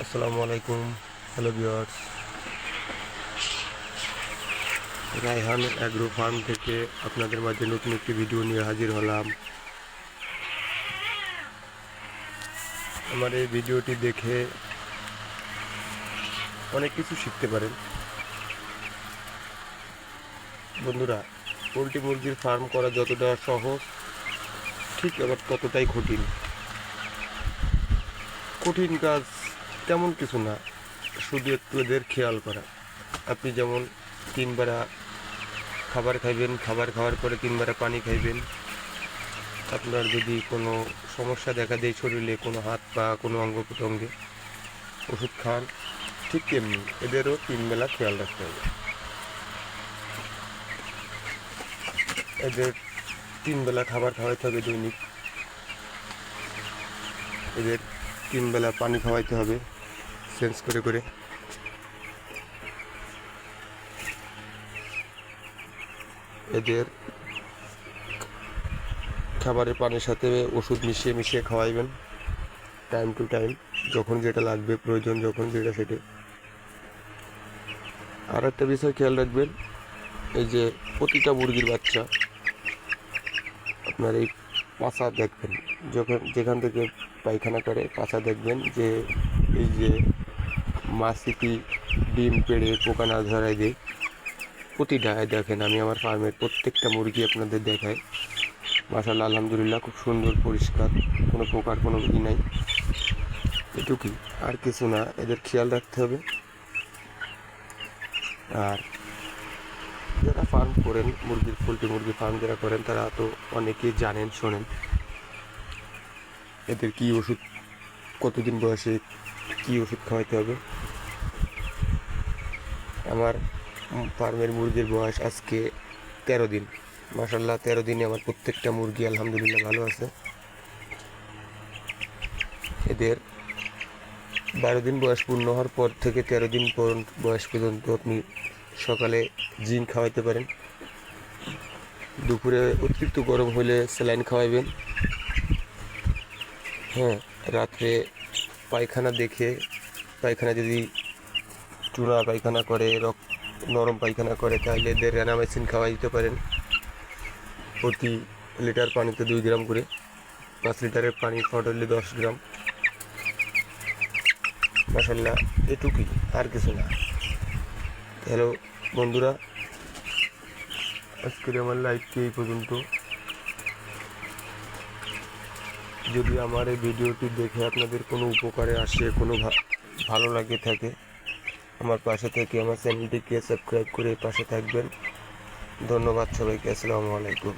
আসসালামু আলাইকুম। Hello viewers, Raihan agro farm থেকে আপনাদের মাঝে নতুন একটি ভিডিও নিয়ে হাজির হলাম। আমার এই ভিডিওটি দেখে অনেক কিছু শিখতে পারেন। বন্ধুরা, পোলট্রি মুরগির ফার্ম করা যতটা সহজ, ঠিক আবার ততটাই কঠিন। কঠিন কাজ তেমন কিছু না, শুধু একটু এদের খেয়াল করা। আপনি যেমন 3 বেলা খাবার খাইবেন, খাবার খাওয়ার পরে 3 বেলা পানি খাইবেন। আপনার যদি কোনো সমস্যা দেখা দেয় শরীরে, কোনো হাত পা কোনো অঙ্গ প্রত্যঙ্গে, ওষুধ খান। ঠিক তেমনি এদেরও 3 বেলা খেয়াল রাখতে হবে। এদের 3 বেলা খাবার খাওয়াইতে হবে দৈনিক। এদের 3 বেলা পানি খাওয়াইতে হবে চেঞ্জ করে করে। এদের খাবারের পানির সাথে ওষুধ মিশিয়ে মিশিয়ে খাওয়াইবেন টাইম টু টাইম, যখন যেটা লাগবে প্রয়োজন, যখন যেটা সেটা। আর একটা বিষয় খেয়াল রাখবেন, এই যে প্রতিটা মুরগির বাচ্চা আপনার এই পাছা দেখবেন, যখন যেখান থেকে পায়খানা করে পাছা দেখবেন যে এই যে মাছিটি ডিম পেড়ে পোকা না ধরাই দেয়। প্রতিটা দেখেন, আমি আমার ফার্মের প্রত্যেকটা মুরগি আপনাদের দেখাই। মাশাআল্লাহ, আলহামদুলিল্লাহ, খুব সুন্দর পরিষ্কার, কোনো পোকার কোনো ই নাই। এটুকুই, আর কিছু না। এদের খেয়াল রাখতে হবে। আর যারা ফার্ম করেন, পোলট্রি মুরগি ফার্ম যারা করেন, তারা তো অনেকেই জানেন, শোনেন এদের কী ওষুধ, কতদিন বয়সে কী ওষুধ খাওয়াইতে হবে। আমার ফার্মের মুরগির বয়স আজকে 13 দিন। মাশাআল্লাহ, 13 দিনে আমার প্রত্যেকটা মুরগি আলহামদুলিল্লাহ ভালো আছে। এদের 12 দিন বয়স পূর্ণ হওয়ার পর থেকে 13 দিন বয়স পর্যন্ত আপনি সকালে জিঙ্ক খাওয়াইতে পারেন। দুপুরে অতিরিক্ত গরম হলে স্যালাইন খাওয়াইবেন। হ্যাঁ, রাত্রে পায়খানা দেখে, পায়খানা যদি চূড়া পায়খানা করে, নরম পায়খানা করে, তাহলে এদের র্যানামাইসিন খাওয়াই দিতে পারেন। প্রতি লিটার পানিতে 2 গ্রাম করে, 5 লিটারের পানি খাওয়াতে হলে 10 গ্রাম। মাশাআল্লাহ, এটুকুই, আর কিছু না। হ্যালো বন্ধুরা, আজকের আমার লাইভটি এই পর্যন্ত। যদি আমার এই ভিডিওটি দেখে আপনাদের কোনো উপকারে আসে, কোনো ভালো লাগে থাকে, আমার পাশে থেকে আমার চ্যানেলটিকে সাবস্ক্রাইব করে পাশে থাকবেন। ধন্যবাদ সবাইকে। আসসালামু আলাইকুম।